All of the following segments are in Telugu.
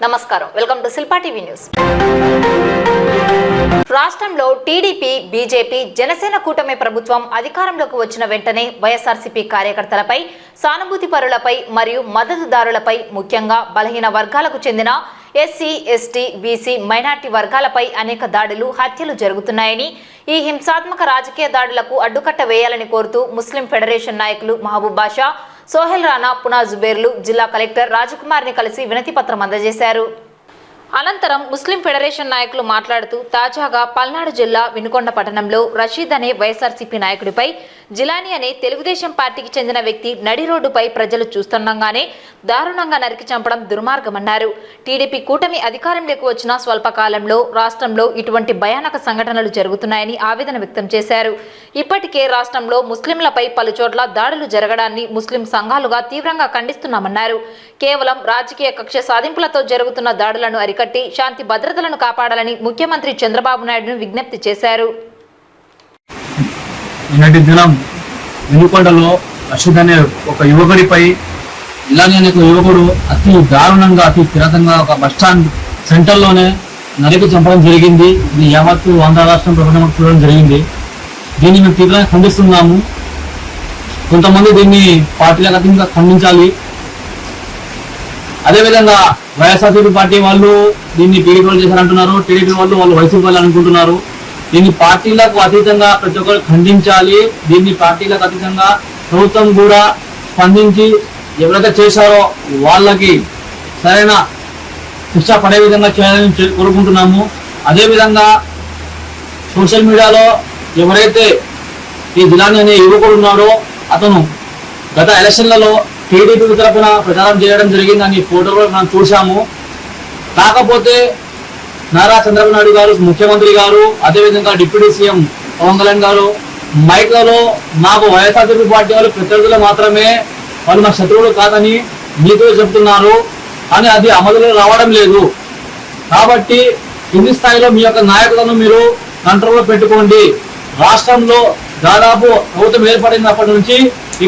నమస్కారం, welcome to Shilpa TV news. రాష్ట్రంలో టీడీపీ, బీజేపీ, జనసేన కూటమి ప్రభుత్వం అధికారంలోకి వచ్చిన వెంటనే వైఎస్ఆర్సీపీ కార్యకర్తలపై, సానుభూతి పరులపై మరియు మద్దతుదారులపై, ముఖ్యంగా బలహీన వర్గాలకు చెందిన ఎస్సీ, ఎస్టీ, బీసీ, మైనార్టీ వర్గాలపై అనేక దాడులు, హత్యలు జరుగుతున్నాయని, ఈ హింసాత్మక రాజకీయ దాడులకు అడ్డుకట్ట వేయాలని కోరుతూ ముస్లిం ఫెడరేషన్ నాయకులు మహబూబ్ బాషా, సోహెల్ రాణా, పునా జుబేర్లు జిల్లా కలెక్టర్ రాజకుమార్ని కలిసి వినతి పత్రం అందజేశారు. అనంతరం ముస్లిం ఫెడరేషన్ నాయకులు మాట్లాడుతూ, తాజాగా పల్నాడు జిల్లా వినుకొండ పట్టణంలో రషీద్ అనే వైఎస్ఆర్సీపీ నాయకుడిపై జిలానీ అనే తెలుగుదేశం పార్టీకి చెందిన వ్యక్తి నడి రోడ్డుపై ప్రజలు చూస్తుండగానే దారుణంగా నరికి చంపడం దుర్మార్గమన్నారు. టీడీపీ కూటమి అధికారంలోకి వచ్చిన స్వల్పకాలంలో రాష్ట్రంలో ఇటువంటి భయానక సంఘటనలు జరుగుతున్నాయని ఆవేదన వ్యక్తం చేశారు. ఇప్పటికే రాష్ట్రంలో ముస్లింలపై పలుచోట్ల దాడులు జరగడాన్ని ముస్లిం సంఘాలుగా తీవ్రంగా ఖండిస్తున్నామన్నారు. కేవలం రాజకీయ కక్ష సాధింపులతో జరుగుతున్న దాడులను అరికట్టి శాంతి భద్రతలను కాపాడాలని ముఖ్యమంత్రి చంద్రబాబు నాయుడును విజ్ఞప్తి చేశారు. నిన్నటి దినం వినుకొండలో రషీద్ అనే ఒక యువకుడిపై ఇలానే అనే ఒక యువకుడు అతి దారుణంగా, అతి కిరాతంగా ఒక బస్టాండ్ సెంటర్లోనే నరికి చంపడం జరిగింది. ఇది యావత్తు ఆంధ్ర రాష్ట్రం ప్రపంచం చూడడం జరిగింది. దీన్ని మేము తీవ్రంగా ఖండిస్తున్నాము. కొంతమంది దీన్ని పార్టీలకు అతీతంగా ఖండించాలి. అదేవిధంగా వైఎస్ఆర్సీపీ పార్టీ వాళ్ళు దీన్ని టీడీపీ వాళ్ళు చేశారంటున్నారు, టీడీపీ వాళ్ళు వైసీపీ వాళ్ళు అనుకుంటున్నారు. దీన్ని పార్టీలకు అతీతంగా ప్రతి ఒక్కరు ఖండించాలి. దీన్ని పార్టీలకు అతీతంగా ప్రభుత్వం కూడా స్పందించి ఎవరైతే చేశారో వాళ్ళకి సరైన శిక్ష పడే విధంగా చేయాలని కోరుకుంటున్నాము. అదేవిధంగా సోషల్ మీడియాలో ఎవరైతే ఈ జిలానీ అనే యువకుడు ఉన్నాడో అతను గత ఎలక్షన్లలో టీడీపీ తరఫున ప్రచారం చేయడం జరిగిందని ఫోటోలో మనం చూసాము. కాకపోతే నారా చంద్రబాబు నాయుడు గారు, ముఖ్యమంత్రి గారు, అదేవిధంగా డిప్యూటీ సీఎం పవన్ కళ్యాణ్ గారు మైక్లలో మాకు వైఎస్ఆర్సీపీ పార్టీ వాళ్ళు ప్రత్యర్థులు మాత్రమే, వాళ్ళు మా శత్రువులు కాదని మీతో చెప్తున్నారు, కానీ అది అమలులో రావడం లేదు. కాబట్టి కింది స్థాయిలో మీ యొక్క నాయకులను మీరు కంట్రోల్లో పెట్టుకోండి. రాష్ట్రంలో దాదాపు ప్రభుత్వం ఏర్పడినప్పటి నుంచి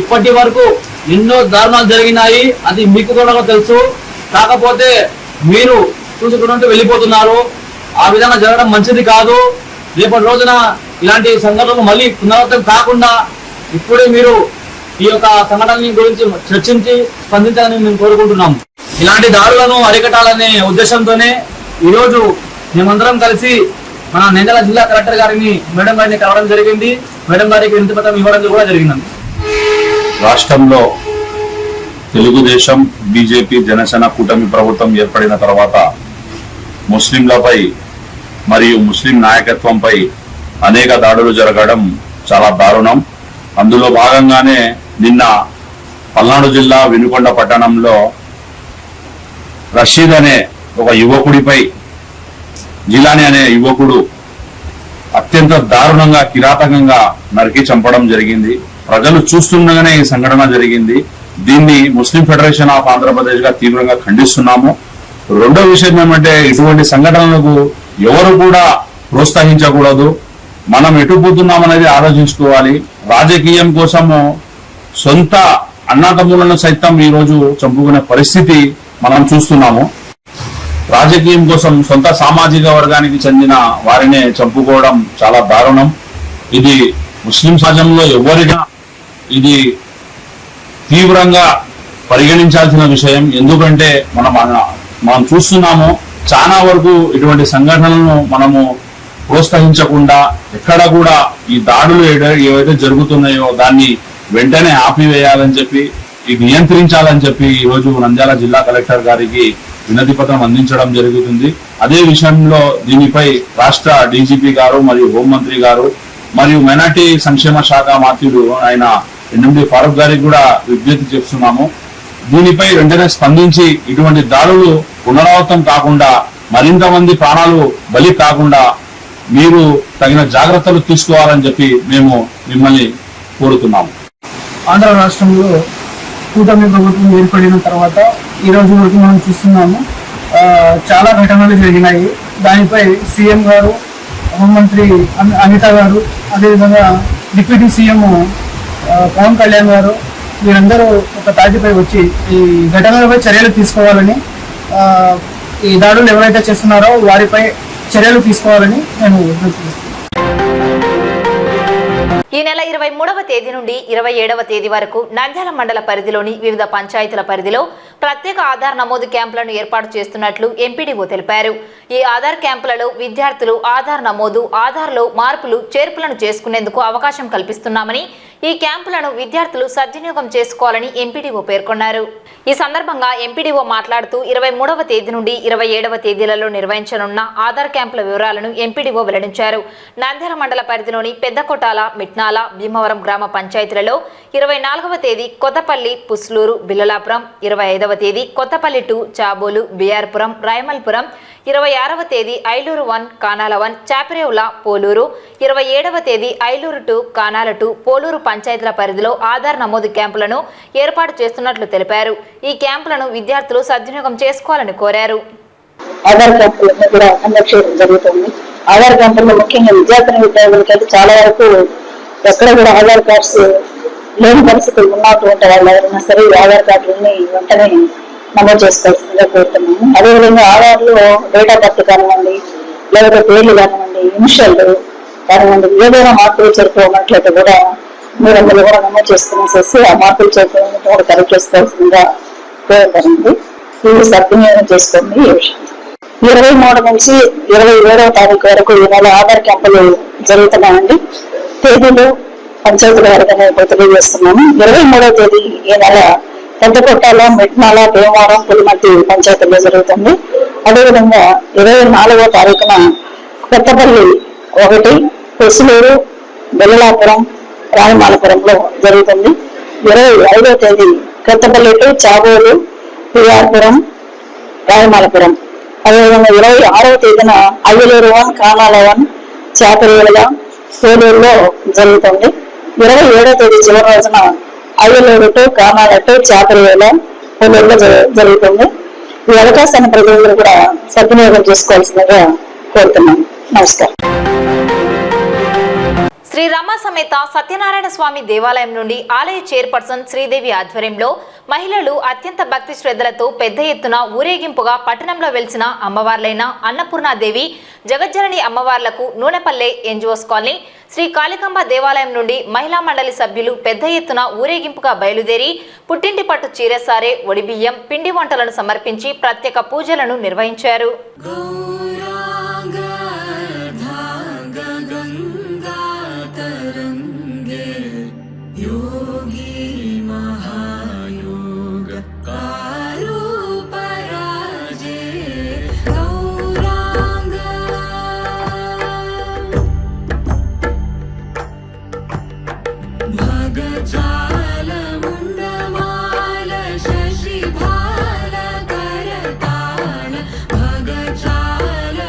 ఇప్పటి వరకు ఎన్నో దారుణాలు జరిగినాయి. అది మీకు కూడా తెలుసు. కాకపోతే మీరు చూసుకుంటూ వెళ్ళిపోతున్నారు. ఆ విధంగా జరగడం మంచిది కాదు. రేపటి రోజున ఇలాంటి సంఘటనలు మళ్ళీ పునరావృతం కాకుండా ఇప్పుడే మీరు ఈ యొక్క సంఘటన గురించి చర్చించి స్పందించాలని మేము కోరుకుంటున్నాము. ఇలాంటి దాడులను అరికట్టాలనే ఉద్దేశంతోనే ఈరోజు మేమందరం కలిసి మన నంద్యాల జిల్లా కలెక్టర్ గారిని, మేడం గారిని కలవడం జరిగింది. మేడం గారికి వినతి పత్రం ఇవ్వడం కూడా జరిగిందండి. రాష్ట్రంలో తెలుగుదేశం, బీజేపీ, జనసేన కూటమి ప్రభుత్వం ఏర్పడిన తర్వాత ముస్లింలపై మరియు ముస్లిం నాయకత్వంపై అనేక దాడులు జరగడం చాలా దారుణం. అందులో భాగంగానే నిన్న పల్నాడు జిల్లా వినుకొండ పట్టణంలో రషీద్ అనే ఒక యువకుడిపై జిలానీ అనే యువకుడు అత్యంత దారుణంగా, కిరాతకంగా నరికి చంపడం జరిగింది. ప్రజలు చూస్తుండగానే ఈ సంఘటన జరిగింది. దీన్ని ముస్లిం ఫెడరేషన్ ఆఫ్ ఆంధ్రప్రదేశ్ గా తీవ్రంగా ఖండిస్తున్నాము. రెండో విషయం ఏమంటే, ఇటువంటి సంఘటనలకు ఎవరు కూడా ప్రోత్సహించకూడదు. మనం ఎటు పోతున్నామనేది ఆలోచించుకోవాలి. రాజకీయం కోసము సొంత అన్నదమ్ములను సైతం ఈ రోజు చంపుకునే పరిస్థితి మనం చూస్తున్నాము. రాజకీయం కోసం సొంత సామాజిక వర్గానికి చెందిన వారినే చంపుకోవడం చాలా దారుణం. ఇది ముస్లిం సమాజంలో ఎవరిగా ఇది తీవ్రంగా పరిగణించాల్సిన విషయం. ఎందుకంటే మనం చూస్తున్నాము, చాలా వరకు ఇటువంటి సంఘటనలను మనము ప్రోత్సహించకుండా ఎక్కడ కూడా ఈ దాడులు ఏవైతే జరుగుతున్నాయో దాన్ని వెంటనే ఆపివేయాలని చెప్పి, ఇది నియంత్రించాలని చెప్పి ఈరోజు నంద్యాల జిల్లా కలెక్టర్ గారికి వినతి పత్రం అందించడం జరుగుతుంది. అదే విషయంలో దీనిపై రాష్ట్ర డీజీపీ గారు మరియు హోంమంత్రి గారు మరియు మైనార్టీ సంక్షేమ శాఖ మంత్రులు ఆయన ఎన్ఎండి ఫారూక్ గారికి కూడా విజ్ఞప్తి చేస్తున్నాము. దీనిపై వెంటనే స్పందించి ఇటువంటి దాడులు పునరావృతం కాకుండా, మరింత మంది ప్రాణాలు బలి కాకుండా మీరు తగిన జాగ్రత్తలు తీసుకోవాలని చెప్పి మేము మిమ్మల్ని కోరుతున్నాము. ఆంధ్ర రాష్ట్రంలో కూటమి ప్రభుత్వం ఏర్పడిన తర్వాత ఈ రోజు వరకు మనం చూస్తున్నాము, చాలా ఘటనలు జరిగినాయి. దానిపై సీఎం గారు, హోంమంత్రి అనిత గారు, అదేవిధంగా డిప్యూటీ సీఎం పవన్ కళ్యాణ్ గారు వీరందరూ ఒక తాటిపై వచ్చి ఈ ఘటనలపై చర్యలు తీసుకోవాలని ఈ దాడులు ఎవరైతే చేస్తున్నారో వారిపై చర్యలు తీసుకోవాలని నేను విజ్ఞప్తి. ఈ నెల 23వ తేదీ నుండి 27వ తేదీ వరకు నంద్యాల మండల పరిధిలోని వివిధ పంచాయతీల పరిధిలో ప్రత్యేక ఆధార్ నమోదు క్యాంపులను ఏర్పాటు చేస్తున్నట్లు ఎంపీడీఓ తెలిపారు. ఈ ఆధార్ క్యాంపులలో విద్యార్థులు ఆధార్ నమోదు, ఆధార్లో మార్పులు చేర్పులను చేసుకునేందుకు అవకాశం కల్పిస్తున్నామని, ఈ క్యాంపులను విద్యార్థులు సద్వినియోగం చేసుకోవాలని ఎంపీడీఓ పేర్కొన్నారు. ఈ సందర్భంగా ఎంపీడీఓ మాట్లాడుతూ 23వ తేదీ నుండి 27వ తేదీలలో నిర్వహించనున్న ఆధార్ క్యాంపుల వివరాలను ఎంపీడీఓ వెల్లడించారు. నంద్యాల మండల పరిధిలోని పెద్దకొటాల, మిట్నాల, భీమవరం గ్రామ పంచాయతీలలో 24వ తేదీ కొత్తపల్లి, పుస్లూరు, బిల్లలాపురం, 25వ తేదీ కొత్తపల్లి 2, చాబోలు, బిఆర్పురం, రాయమల్పురం, 26వ తేదీ ఐలూరు 1, కానాల 1, చాపిరేవుల, పోలూరు, 27వ తేదీ ఐలూరు 2, కానాల 2, పోలూరు పంచాయతీల పరిధిలో ఆధార్ నమోదు క్యాంపులను ఏర్పాటు చేస్తున్నట్లు తెలిపారు. ఈ క్యాంపులను విద్యార్థులు సద్వినియోగం చేసుకోవాలని కోరారు. ఆధార్ క్యాంపులను కూడా కండక్ట్ చేయడం జరుగుతుంది. ఆధార్ క్యాంపుల్లో ముఖ్యంగా విద్యార్థులకి చాలా వరకు ఎక్కడ కూడా ఆధార్ కార్డ్స్ లేని పరిస్థితులు ఉన్నటువంటి వాళ్ళు ఎవరైనా సరే ఆధార్ కార్డులని వెంటనే నమోదు చేసుకోవాల్సిందిగా కోరుతున్నాము. అదేవిధంగా ఆధార్లో డేట్ ఆఫ్ బర్త్ కానివ్వండి, లేకపోతే పేర్లు కానివ్వండి, ఇనిషియల్ కానివ్వండి, ఏదైనా మార్పులు చేరుకోనట్లయితే కూడా మీరు అందులో కూడా నమోదు చేసుకునేసేసి ఆ మార్పులు చేరుకోవడానికి కూడా కరెక్ట్ చేసుకోవాల్సిందిగా కోరుతానండి. ఇవి సద్వినియోగం చేసుకోండి. ఈ విషయం 23 నుంచి 27వ తారీఖు వరకు ఈ నెల ఆధార్ క్యాంపులు జరుగుతున్నాయండి. తేదీలు పంచాయతీల వరకు తెలియజేస్తున్నాము. 23వ తేదీ ఈ నెల పెద్దకొట్టాల, మిట్నాల, భీమవరం, పులిమతి పంచాయతీల్లో జరుగుతుంది. అదేవిధంగా 24వ తారీఖున కొత్తపల్లి 1, పుస్లూరు, బెల్లలాపురం, రాయమాలపురంలో జరుగుతుంది. 25వ తేదీ కొత్తపల్లి 2, చాబోలు, పిఆర్పురం, రాయమాలపురం. అదేవిధంగా 26వ తేదీన ఐలూరు 1, కానాల 1, చాపిరేవుల, పోలూరులో జరుగుతుంది. 27వ తేదీ చివరి రోజున ఐలూరు 2, కానాల 2, చాపిరేవుల, పోలూరులో జరుగుతుంది. ఈ అవకాశాన్ని ప్రజలందరూ కూడా సద్వినియోగం చేసుకోవాల్సిందిగా కోరుతున్నాం. నమస్కారం. శ్రీ రమ సమేత సత్యనారాయణ స్వామి దేవాలయం నుండి ఆలయ చైర్పర్సన్ శ్రీదేవి ఆధ్వర్యంలో మహిళలు అత్యంత భక్తి శ్రద్ధలతో పెద్ద ఎత్తున ఊరేగింపుగా పట్టణంలో వెలిసిన అమ్మవార్లైన అన్నపూర్ణాదేవి, జగజ్జనని అమ్మవార్లకు నూనెపల్లె, ఎన్జిఓస్ కాలనీ, శ్రీ కాళికాంబ దేవాలయం నుండి మహిళా మండలి సభ్యులు పెద్ద ఎత్తున ఊరేగింపుగా బయలుదేరి పుట్టింటి పట్టు చీరసారే, ఒడిబియ్యం, పిండి వంటలను సమర్పించి ప్రత్యేక పూజలను నిర్వహించారు. శశిభాల కరతాళ భగచాల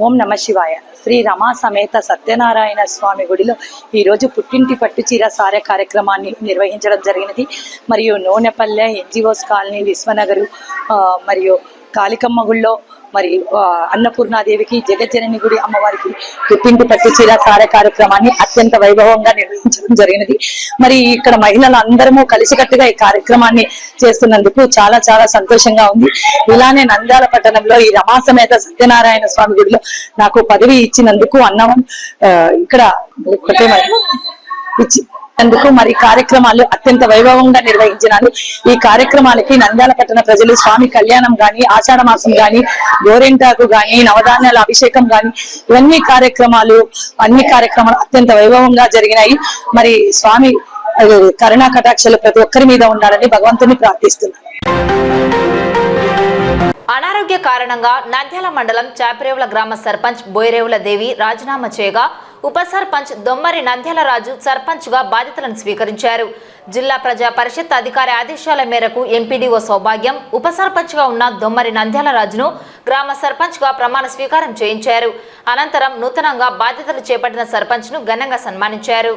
ఓం నమ శివాయ. శ్రీ రమా సమేత సత్యనారాయణ స్వామి గుడిలో ఈరోజు పుట్టింటి పట్టుచీర సారె కార్యక్రమాన్ని నిర్వహించడం జరిగినది. మరియు నూనెపల్లె, ఎన్జిఓస్ కాలనీ, విశ్వనగరు మరియు కాళికమ్మ గుడిలో మరి అన్నపూర్ణాదేవికి, జగజ్జనని గుడి అమ్మవారికి పుట్టింటి పట్టుచీర సారె కార్యక్రమాన్ని అత్యంత వైభవంగా నిర్వహించడం జరిగినది. మరి ఇక్కడ మహిళలు అందరము కలిసికట్టుగా ఈ కార్యక్రమాన్ని చేస్తున్నందుకు చాలా చాలా సంతోషంగా ఉంది. ఇలానే నంద్యాల పట్టణంలో ఈ రమాసమేత సత్యనారాయణ స్వామి గుడిలో నాకు పదవి ఇచ్చినందుకు ఇక్కడ అందుకు మరి కార్యక్రమాలు అత్యంత వైభవంగా నిర్వహించినారు. ఈ కార్యక్రమాలకి నంద్యాల పట్టణ ప్రజలు స్వామి కళ్యాణం గాని, ఆషాఢ మాసం గాని, గోరెంటాకు గాని, నవధాన్యాల అభిషేకం గాని అన్ని కార్యక్రమాలు అత్యంత వైభవంగా జరిగినాయి. మరి స్వామి కరుణా కటాక్షలు ప్రతి ఒక్కరి మీద ఉండాలని భగవంతుని ప్రార్థిస్తున్నాను. అనారోగ్య కారణంగా నంద్యాల మండలం చాపిరేవుల గ్రామ సర్పంచ్ బోయిరేవుల దేవి రాజీనామా చేయగా ఉప సర్పంచ్ దొమ్మరి నంద్యాల రాజు సర్పంచ్ గా బాధ్యతలను స్వీకరించారు. జిల్లా ప్రజా పరిషత్ అధికారి ఆదేశాల మేరకు ఎంపీడీఓ సౌభాగ్యం ఉప సర్పంచ్ గా ఉన్న దొమ్మరి నంద్యాల రాజును గ్రామ సర్పంచ్ గా ప్రమాణ స్వీకారం చేయించారు. అనంతరం నూతనంగా బాధ్యతలు చేపట్టిన సర్పంచ్ ను ఘనంగా సన్మానించారు.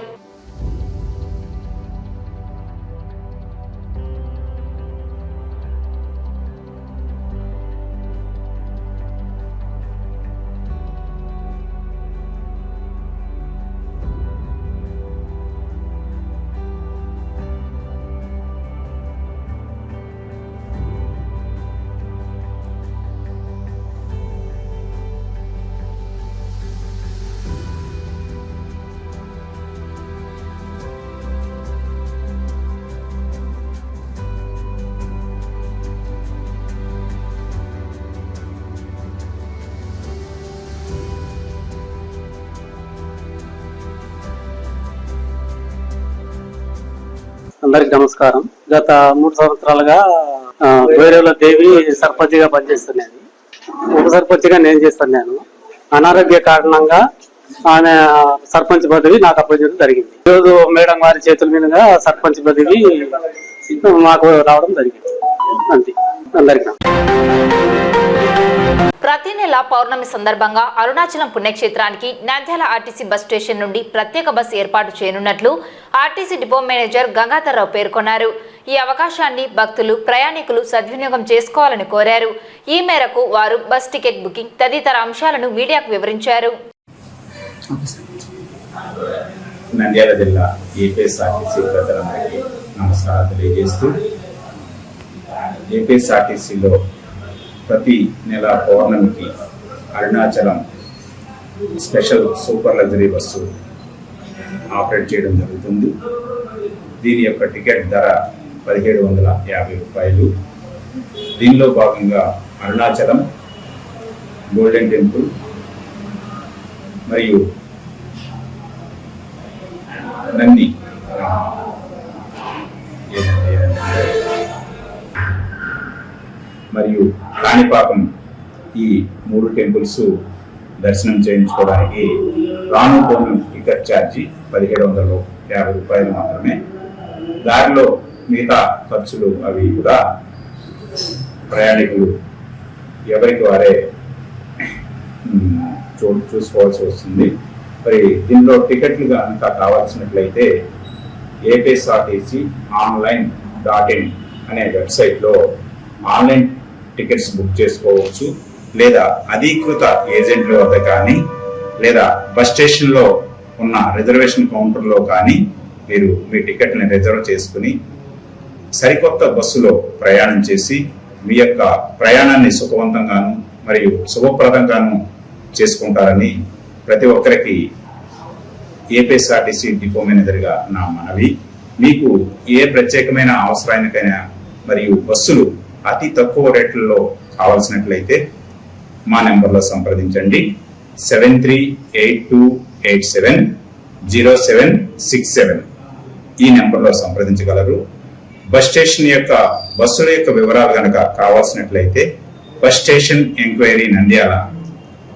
అందరికి నమస్కారం. గత 3 సంవత్సరాలుగా బోయిరేవుల దేవి సర్పంచ్ గా పనిచేస్తున్నాను. ఉప సర్పంచ్ గా నేను చేస్తున్నాను. అనారోగ్య కారణంగా ఆమె సర్పంచ్ పదవి నాకు అప్పగించడం జరిగింది. ఈరోజు మేడం వారి చేతుల మీదుగా సర్పంచ్ పదవి మాకు రావడం జరిగింది. అంతే. అందరికి ప్రతి నెల పౌర్ణమి సందర్భంగా అరుణాచలం పుణ్యక్షేత్రానికి నంద్యాల ఆర్టీసీ బస్ స్టేషన్ నుండి ప్రత్యేక బస్ ఏర్పాటు చేయనున్నట్లు ఆర్టీసీ డిపో మేనేజర్ గంగాధర్రావు పేర్కొన్నారు. ఈ అవకాశాన్ని భక్తులు, ప్రయాణికులు సద్వినియోగం చేసుకోవాలని కోరారు. ఈ మేరకు వారు బస్ టికెట్ బుకింగ్ తదితర అంశాలను మీడియాకు వివరించారు. నంద్యాల జిల్లా ఏపీఎస్ఆర్టీసీ ప్రజలందరికీ నమస్కారాలు తెలియజేస్తూ, ఏపీఎస్ఆర్టీసీలో ప్రతి నెల పౌర్ణమికి Arunachalam special super luxury bus operate చేయడం జరుగుతుంది. దీని యొక్క టికెట్ ధర 1750 రూపాయలు. దీనిలో భాగంగా అరుణాచలం, గోల్డెన్ టెంపుల్ మరియు నంది మరియు కాణిపాకం, ఈ 3 టెంపుల్స్ దర్శనం చేయించుకోవడానికి రాను పోను టికెట్ ఛార్జీ 1750 రూపాయలు మాత్రమే. దారిలో మిగతా ఖర్చులు అవి కూడా ప్రయాణికులు ఎవరికి వారే చూసుకోవాల్సి వస్తుంది. మరి దీనిలో టికెట్లు కనుక కావాల్సినట్లయితే ఏపీఎస్ఆర్టీసీ online.in అనే వెబ్సైట్లో ఆన్లైన్ టికెట్స్ బుక్ చేసుకోవచ్చు. లేదా అధీకృత ఏజెంట్ల వద్ద కానీ లేదా బస్ స్టేషన్లో ఉన్న రిజర్వేషన్ కౌంటర్లో కానీ మీరు మీ టికెట్ని రిజర్వ్ చేసుకుని సరికొత్త బస్సులో ప్రయాణం చేసి మీ యొక్క ప్రయాణాన్ని సుఖవంతంగాను మరియు శుభప్రదంగాను చేసుకుంటారని ప్రతి ఒక్కరికి ఏపీఎస్ఆర్టీసీ డిపో మేనేజర్గా నా మనవి. మీకు ఏ ప్రత్యేకమైన అవసరానికైనా మరియు బస్సులు అతి తక్కువ రేట్లలో కావాల్సినట్లయితే మా నెంబర్లో సంప్రదించండి. 7382870767 ఈ నెంబర్లో సంప్రదించగలరు. బస్ స్టేషన్ యొక్క బస్సుల యొక్క వివరాలు కనుక కావాల్సినట్లయితే బస్ స్టేషన్ ఎంక్వైరీ నంద్యాల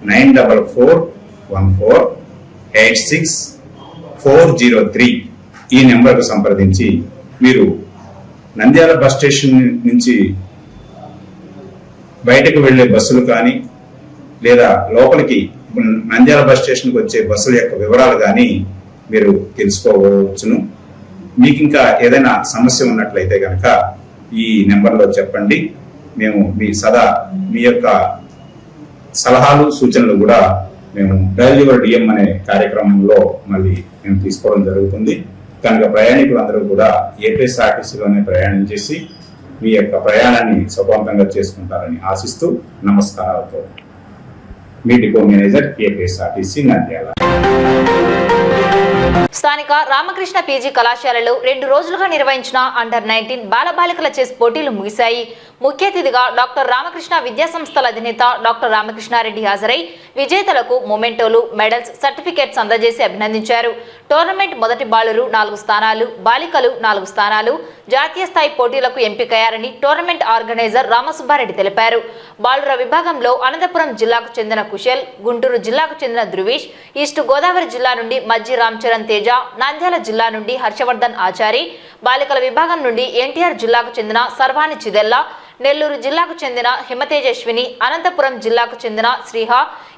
941486 ఈ నెంబర్కు సంప్రదించి మీరు నంద్యాల బస్ స్టేషన్ నుంచి బయటకు వెళ్లే బస్సులు కానీ లేదా లోపలికి నంద్యాల బస్ స్టేషన్కి వచ్చే బస్సుల యొక్క వివరాలు కానీ మీరు తెలుసుకోవచ్చును. మీకు ఇంకా ఏదైనా సమస్య ఉన్నట్లయితే కనుక ఈ నెంబర్లో చెప్పండి. మేము మీ యొక్క సలహాలు సూచనలు కూడా మేము డయల్ యువర్ డిఎం అనే కార్యక్రమంలో మళ్ళీ మేము తీసుకోవడం జరుగుతుంది. కనుక ప్రయాణికులందరూ కూడా ఏపీఎస్ఆర్టీసీలోనే ప్రయాణం చేసి మీ యొక్క ప్రయాణాన్ని సుఖవంతంగా చేసుకుంటారని ఆశిస్తూ నమస్కారాలతో మీ డిపో మేనేజర్ ఏపీఎస్ఆర్టీసీ నంద్యాల. స్థానిక రామకృష్ణ పీజీ కళాశాలలో 2 రోజులుగా నిర్వహించిన అండర్-19 బాలబాలికల చెస్ పోటీలు ముగిశాయి. ముఖ్య అతిథిగా డాక్టర్ రామకృష్ణ విద్యా సంస్థల అధినేత డాక్టర్ రామకృష్ణారెడ్డి హాజరై విజేతలకు మొమెంటోలు, మెడల్స్, సర్టిఫికేట్స్ అందజేసి అభినందించారు. టోర్నమెంట్ మొదటి బాలురు 4 స్థానాలు, బాలికలు 4 స్థానాలు జాతీయ స్థాయి పోటీలకు ఎంపికయ్యారని టోర్నమెంట్ ఆర్గనైజర్ రామసుబ్బారెడ్డి తెలిపారు. బాలుర విభాగంలో అనంతపురం జిల్లాకు చెందిన కుశల్, గుంటూరు జిల్లాకు చెందిన ధృవీష్, ఈస్ట్ గోదావరి జిల్లా నుండి మజ్జి రామ్చరణ్ తేజ, నంద్యాల జిల్లా నుండి హర్షవర్ధన్ ఆచారి, బాలికల విభాగం నుండి ఎన్టీఆర్ జిల్లాకు చెందిన సర్వాణి చిదెల్లా, నెల్లూరు జిల్లాకు చెందిన హిమతేజస్విని, అనంతపురం జిల్లాకు చెందిన శ్రీహ,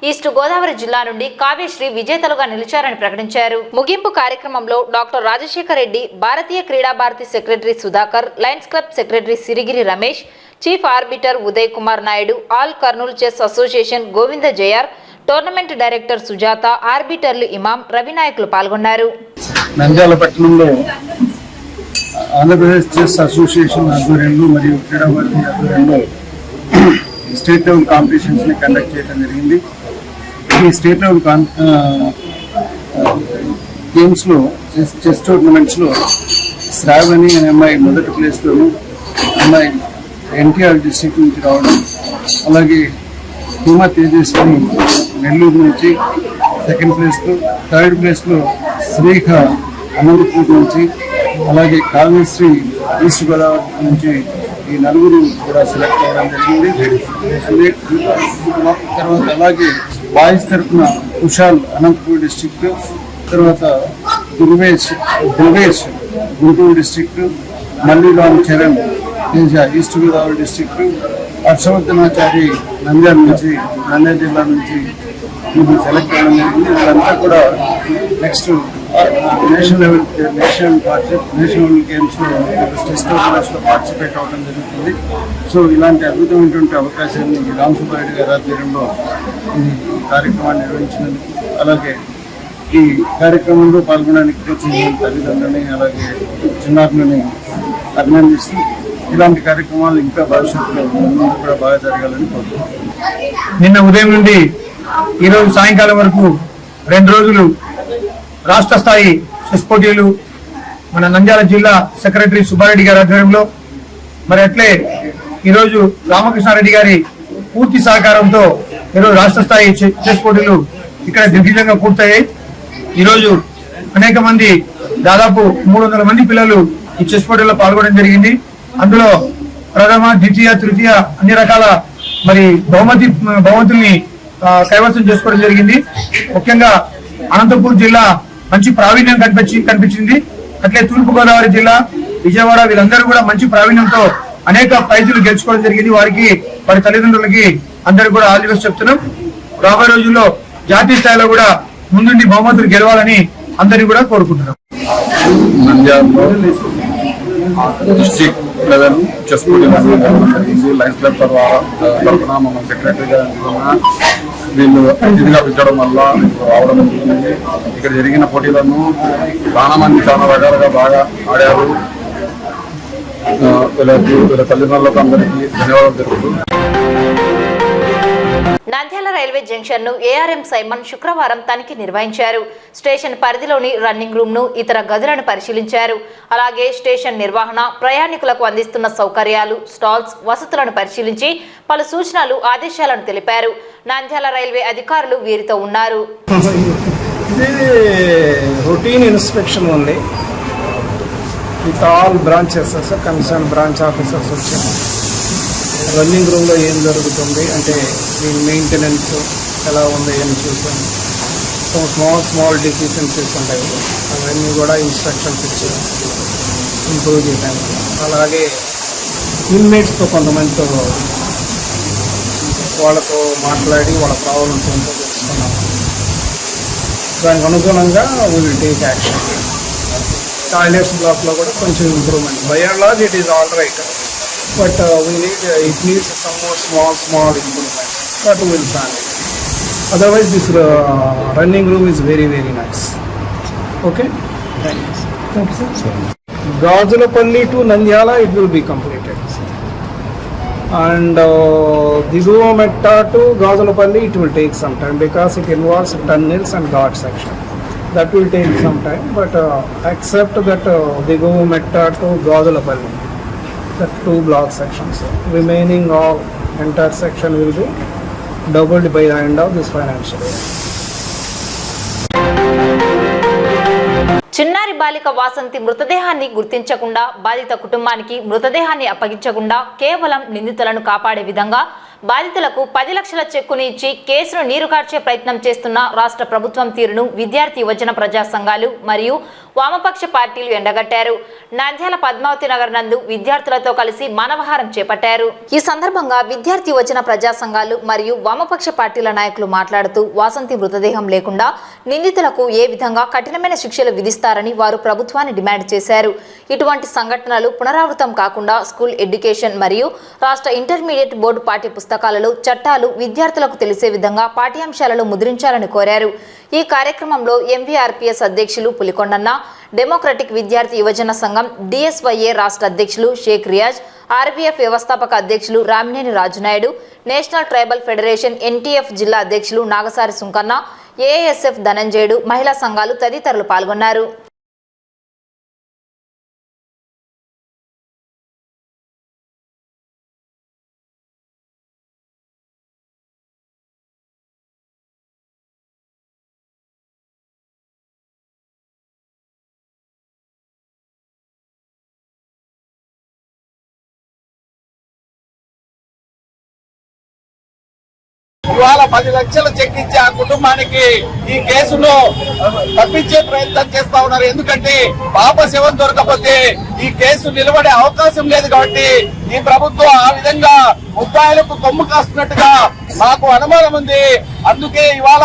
ఈస్ట్ గోదావరి జిల్లా నుండి కావ్యశ్రీ విజేతలుగా నిలిచారని ప్రకటించారు. ముగింపు కార్యక్రమంలో doctor Rajasekhar Reddy, Bharatiya Krida Bharati secretary Sudhakar, Lions Club secretary Sirigiri Ramesh, chief arbiter Uday Kumar Naidu, all Kurnool chess association Govinda Jayar, tournament director Sujatha, ఆర్బిటర్లు ఇమాం, రవినాయకులు పాల్గొన్నారు. నంద్యాల పట్టణంలో ఆంధ్రప్రదేశ్ చెస్ అసోసియేషన్ ఆధ్వర్యంలో మరియు క్రీడా భారతి ఆధ్వర్యంలో స్టేట్ లెవెల్ కాంపిటీషన్స్ ని కండక్ట్ చేయడం జరిగింది. ఈ స్టేట్ లెవెల్ గేమ్స్ లో చెస్ టోర్నమెంట్స్ లో శ్రావణి అనే అమ్మాయి మొదటి ప్లేస్ లోను, అమ్మాయి ఎన్టీఆర్ డిస్ట్రిక్ట్ నుంచి రావడం, అలాగే హిమ తేజస్విని నెల్లూరు నుంచి సెకండ్ ప్లేస్లో, థర్డ్ ప్లేస్లో శ్రీఖ అనంతపూర్ నుంచి, అలాగే కావ్యశ్రీ ఈస్ట్ గోదావరి నుంచి ఈ నలుగురు కూడా సెలెక్ట్ అవ్వడం జరిగింది. తర్వాత అలాగే బాయ్స్ తరఫున కుషాల్ అనంతపూర్ డిస్ట్రిక్ట్, తర్వాత ధృవేష్ గుంటూరు డిస్ట్రిక్ట్, మల్లి రామ్చరణ్ తేజ ఈస్ట్ గోదావరి డిస్ట్రిక్ట్, హర్షవర్ధనాచారి నంద్యాల జిల్లా నుంచి వీళ్ళు సెలెక్ట్ అవ్వడం జరిగింది. వీళ్ళంతా కూడా నెక్స్ట్ నేషనల్ గేమ్స్లో చెస్ టోర్నమెంట్స్లో పార్టిసిపేట్ అవ్వడం జరుగుతుంది. సో ఇలాంటి అద్భుతమైనటువంటి అవకాశాన్ని రామసుబ్బారెడ్డి గారి ఆధ్వర్యంలో ఈ కార్యక్రమాన్ని నిర్వహించినందుకు, అలాగే ఈ కార్యక్రమంలో పాల్గొనడానికి వచ్చిన తల్లిదండ్రులని అలాగే చిన్నారులని అభినందిస్తూ ఇలాంటి కార్యక్రమాలు ఇంకా భవిష్యత్తులో కూడా బాగా జరగాలని కోరుకుంటున్నాను. నిన్న ఉదయం నుండి ఈరోజు సాయంకాలం వరకు 2 రోజులు రాష్ట్ర స్థాయి చెస్ పోటీలు మన నంద్యాల జిల్లా సెక్రటరీ సుబ్బారెడ్డి గారి ఆధ్వర్యంలో, మరి అట్లే ఈరోజు రామకృష్ణారెడ్డి గారి పూర్తి సహకారంతో ఈరోజు రాష్ట్ర స్థాయి చెస్ పోటీలు ఇక్కడ దిగ్విజయంగా పూర్తయ్యాయి. ఈరోజు అనేక మంది దాదాపు 300 మంది పిల్లలు ఈ చెస్ పోటీల్లో పాల్గొనడం జరిగింది. అందులో ప్రథమ, ద్వితీయ, తృతీయ అన్ని రకాల మరి బహుమతుల్ని కైవసం చేసుకోవడం జరిగింది. ముఖ్యంగా అనంతపూర్ జిల్లా మంచి ప్రావీణ్యం కనిపించింది. అట్లే తూర్పు గోదావరి జిల్లా, విజయవాడ వీళ్ళందరూ కూడా మంచి ప్రావీణ్యంతో అనేక ప్రైజులు గెలుచుకోవడం జరిగింది. వారికి, వారి తల్లిదండ్రులకి అందరూ కూడా ఆల్ ది బెస్ట్ చెప్తున్నాం. రాబోయే రోజుల్లో జాతీయ స్థాయిలో కూడా ముందుండి బహుమతులు గెలవాలని అందరినీ కూడా కోరుకుంటున్నాం. డిస్ట్రిక్ట్ లెవెల్ చెస్ పోటీలు లయన్స్ క్లబ్ తరఫున మన సెక్రటరీ గారు వీళ్ళు అతిథిగా పిలిచడం వల్ల రావడం జరిగింది. ఇక్కడ జరిగిన పోటీలను చాలా మంది చాలా రకాలుగా బాగా ఆడారు. వీళ్ళ తల్లిదండ్రులకు అందరికీ ధన్యవాదాలు తెలుపుతూ నంద్యాల రైల్వే జంక్షన్ ను ఏఆర్ఎం సైమన్ శుక్రవారం తనిఖీ నిర్వహించారు. స్టేషన్ పరిధిలోని రన్నింగ్ రూమ్ ను, ఇతర గదులను పరిశీలించారు. అలాగే స్టేషన్ నిర్వహణ, ప్రయాణికులకు అందిస్తున్న సౌకర్యాలు, స్టాల్స్, వసతులను పరిశీలించి పలు సూచనలు, ఆదేశాలను తెలిపారు. నంద్యాల రైల్వే అధికారులు వీరితో ఉన్నారు. Routine inspection only with all branches, concern branch officers వచ్చారు. రన్నింగ్ రూమ్లో ఏం జరుగుతుంది అంటే దీని మెయింటెనెన్స్ ఎలా ఉంది అని చూసాను. స్మాల్ డెఫిషియన్సీస్ ఉంటాయి, అవన్నీ కూడా ఇన్స్ట్రక్షన్స్ ఇచ్చారు ఇంప్రూవ్ చేయడానికి. అలాగే ఇన్మేట్స్తో కొంతమందితో వాళ్ళతో మాట్లాడి వాళ్ళ ప్రాబ్లమ్స్ ఏంటో తెలుసుకున్నాము. దానికి అనుగుణంగా విల్ టేక్ యాక్షన్. టాయిలెట్స్ బ్లాక్లో కూడా కొంచెం improvement. By and large it is all right, but it needs some more small improvements that will plan. Otherwise, this running room is very, very nice. Okay? Thank you, sir. Gajulapalli to Nandyala, it will be completed. And Diguvametta to Gajulapalli, it will take some time because it involves tunnels and guard section. That will take some time, but except that Diguvametta to Gajulapalli, the 2 block sections, remaining all entire section will be doubled by the end of this financial year. చిన్నారి బాలిక వాసంతి మృతదేహాన్ని గుర్తించకుండా బాధిత కుటుంబానికి మృతదేహాన్ని అప్పగించకుండా కేవలం నిందితులను కాపాడే విధంగా బాధితులకు 10 లక్షల చెక్కుని ఇచ్చి కేసును నీరుగార్చే ప్రయత్నం చేస్తున్న రాష్ట్ర ప్రభుత్వం తీరును విద్యార్థి యువజన ప్రజా సంఘాలు మరియు వామపక్ష పార్టీలు ఎండగట్టారు. నంద్యాల పద్మావతి నగర్ నందు విద్యార్థులతో కలిసి మానవహారం చేపట్టారు. ఈ సందర్భంగా విద్యార్థి యువజన ప్రజా సంఘాలు మరియు వామపక్ష పార్టీల నాయకులు మాట్లాడుతూ వాసంతి మృతదేహం లేకుండా నిందితులకు ఏ విధంగా కఠినమైన శిక్షలు విధిస్తారని వారు ప్రభుత్వాన్ని డిమాండ్ చేశారు. ఇటువంటి సంఘటనలు పునరావృతం కాకుండా స్కూల్ ఎడ్యుకేషన్ మరియు రాష్ట్ర ఇంటర్మీడియట్ బోర్డు పాఠ్య పుస్తకాలలో చట్టాలు విద్యార్థులకు తెలిసే విధంగా పాఠ్యాంశాలలో ముద్రించాలని కోరారు. ఈ కార్యక్రమంలో ఎంవీఆర్పీఎస్ అధ్యక్షులు పులికొండన్న, డెమోక్రటిక్ విద్యార్థి యువజన సంఘం డిఎస్వైఏ రాష్ట్ర అధ్యక్షులు షేక్ రియాజ్, ఆర్బీఎఫ్ వ్యవస్థాపక అధ్యక్షులు Ramineni Raju Naidu, national tribal federation NTF జిల్లా అధ్యక్షులు నాగసారి సుంకన్న, ఏఎస్ఎఫ్ ధనంజయుడు, మహిళా సంఘాలు తదితరులు పాల్గొన్నారు. ఇవాళ 10 లక్షలు చెక్ ఇచ్చి ఆ కుటుంబానికి ఈ కేసును తప్పించే ప్రయత్నం చేస్తా ఉన్నారు. ఎందుకంటే పాప శవం దొరకపోతే ఈ కేసు నిలబడే అవకాశం లేదు. కాబట్టి ఈ ప్రభుత్వం ఆ విధంగా ముద్దాయిలకు కొమ్ము కాస్తున్నట్టుగా మాకు అనుమానం ఉంది. అందుకే ఇవాళ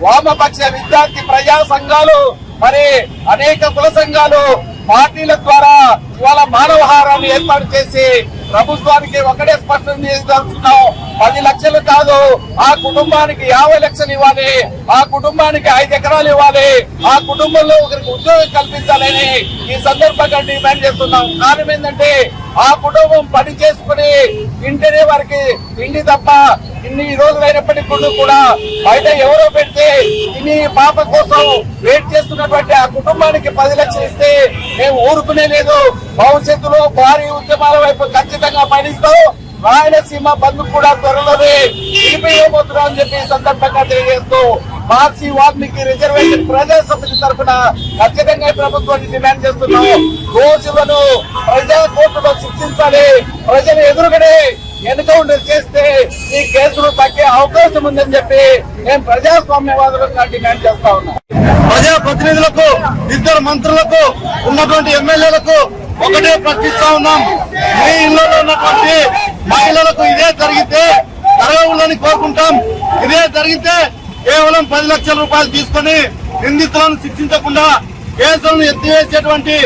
వామపక్ష విద్యార్థి ప్రజా సంఘాలు మరి అనేక కుల సంఘాలు పార్టీల ద్వారా ఇవాళ మానవహారాన్ని ఏర్పాటు చేసి ప్రభుత్వానికి ఒకటే స్పష్టం చేస్తున్నాం. 10 లక్షలు కాదు, ఆ కుటుంబానికి 50 లక్షలు ఇవ్వాలి, ఆ కుటుంబానికి 5 ఎకరాలు ఇవ్వాలి, ఆ కుటుంబంలో ఒకరికి ఉద్యోగం కల్పించాలని ఈ సందర్భంగా డిమాండ్ చేస్తున్నాం. కారణం ఏంటంటే ఆ కుటుంబం పని చేసుకుని తింటేనే వారికి తిండి తప్ప ఇన్ని రోజులైనప్పటికీ కూడా బయట ఎవరో పెడితే ఇన్ని పాప కోసం వెయిట్ చేస్తున్నటువంటి ఆ కుటుంబానికి 10 లక్షలు ఇస్తే మేము ఊరుకునే లేదు. భవిష్యత్తులో భారీ ఉద్యమాల వైపు ఖచ్చితంగా పయనిస్తాం. రాయలసీమ బంధు కూడా త్వరలోనే నిలిపివేయబోతున్నాం అని చెప్పి సందర్భంగా తెలియజేస్తూ మార్క్సీ వాల్మీకి రిజర్వేషన్ ప్రజా సమితి తరఫున ఖచ్చితంగా ప్రభుత్వాన్ని డిమాండ్ చేస్తున్నాం. దోషులను ప్రజా కోర్టులో శిక్షించాలి. ప్రజలు ఎదురుగానే ఎన్కౌంటర్ చేస్తే ఈ కేసులు తగ్గే అవకాశం ఉందని చెప్పి మేము ప్రజాస్వామ్యవాదులుగా డిమాండ్ చేస్తా ఉన్నాం. ప్రజా ప్రతినిధులకు, 2 మంత్రులకు, ఉన్నటువంటి ఎమ్మెల్యేలకు ఒకటే ప్రశ్నిస్తా ఉన్నాం. మీ ఇళ్లలో ఉన్నటువంటి మహిళలకు ఇదే జరిగితే జరగకూడదని కోరుకుంటాం. ఇదే జరిగితే కేవలం 10 లక్షల రూపాయలు తీసుకుని నిందితులను శిక్షించకుండా కేసులను ఎత్తివేసేటువంటి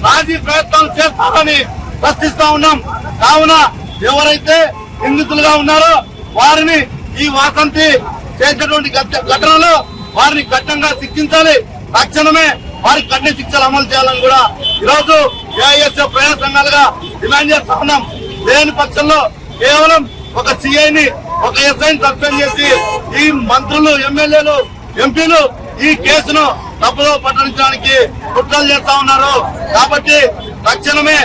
రాజీ ప్రయత్నాలు చేస్తారని ప్రశ్నిస్తా ఉన్నాం. కావున ఎవరైతే నిందితులుగా ఉన్నారో వారిని ఈ వాసంతి చేసినటువంటి ఘటనలో వారిని కఠినంగా శిక్షించాలి. తక్షణమే వారికి కఠిన శిక్షలు అమలు చేయాలని కూడా ఈరోజు ఏఐఎస్ఎఫ్ ప్రజా సంఘాలుగా డిమాండ్ చేస్తా ఉన్నాం. లేని పక్షంలో కేవలం ఒక సిఐని, ఒక ఎస్ఐని సస్పెండ్ చేసి ఈ మంత్రులు, ఎమ్మెల్యేలు, ఎంపీలు ఈ కేసును తప్పుదో పట్టడానికి కుట్రలు చేస్తా ఉన్నారు. కాబట్టి తక్షణమే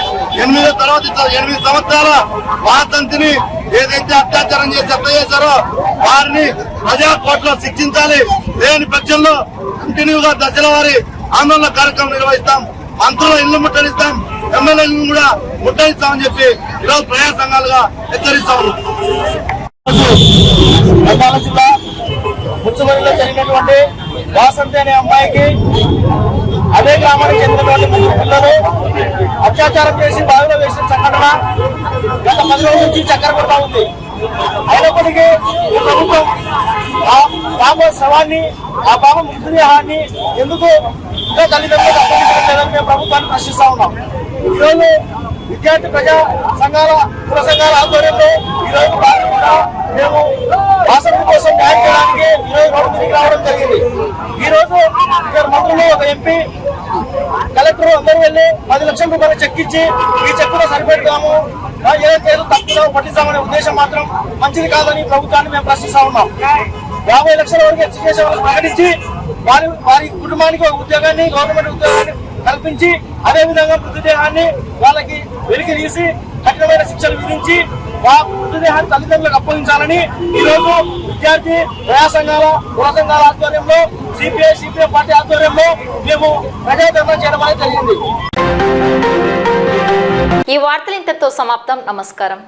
8 సంవత్సరాల వాసంతిని ఏదైతే అత్యాచారం చేసి హత్య చేశారో వారిని ప్రజా కోర్టులో శిక్షించాలి. లేని పక్షంలో కంటిన్యూగా దశల వారి ఆందోళన కార్యక్రమం నిర్వహిస్తాం. మంత్రుల ఇల్లు ముట్టడిస్తాం, ఎమ్మెల్యే ఇల్లు కూడా ముట్టడిస్తామని చెప్పి ఈరోజు ప్రజా సంఘాలుగా హెచ్చరిస్తా ఉన్నాం. నంద్యాల జిల్లా ముచ్చుమరిలో జరిగినటువంటి వాసంతి అనే అమ్మాయికి అదే గ్రామానికి చెందినటువంటి 3 పిల్లలు అత్యాచారం చేసి బావిలో వేసిన సంఘటన గత 10 రోజుల నుంచి చక్కర కొడతా ఉంది. అయినప్పటికీ ఈ ప్రభుత్వం ఆ బాబు శవాన్ని ఆ బాబు మృతదేహాన్ని ఎందుకు ఇంకా తల్లిదండ్రులకు అప్పగించడం లేదని మేము ప్రభుత్వాన్ని ప్రశ్నిస్తా ఉన్నాం. ఈరోజు విద్యార్థి ప్రజా సంఘాల కుల సంఘాల ఆధ్వర్యంలో ఈరోజు మేము వాసవి కోసం న్యాయం చేయడానికి ఈరోజు రోడ్డు మీదకి రావడం జరిగింది. ఈ రోజు ఇద్దరు మంత్రులు, ఒక ఎంపీ, కలెక్టర్ అందరూ వెళ్ళి 10 లక్షల రూపాయలు చెక్ ఇచ్చి ఈ చెక్కులో సరిపెడతాము, ఏదైతే తప్పుదో పట్టిస్తామనే ఉద్దేశం మాత్రం మంచిది కాదని ప్రభుత్వాన్ని మేము ప్రశ్నిస్తా ఉన్నాం. 50 లక్షల వరకు ఎడ్యుకేషన్ ప్రకటించి వారి కుటుంబానికి ఒక ఉద్యోగాన్ని, గవర్నమెంట్ ఉద్యోగాన్ని కల్పించి అదే విధంగా మృతదేహాన్ని వాళ్ళకి వెలికి తీసి కఠినమైన శిక్షలు విధించి మృతదేహాన్ని తల్లిదండ్రులకు అప్పగించాలని ఈ రోజు విద్యార్థి ప్రజా సంఘాల కుల సంఘాల ఆధ్వర్యంలో సిపిఐ పార్టీ ఆధ్వర్యంలో మేము ప్రజాధర్నా చేయడం అనేది జరిగింది. ఈ వార్తలు ఇంతటితో సమాప్తం. నమస్కారం.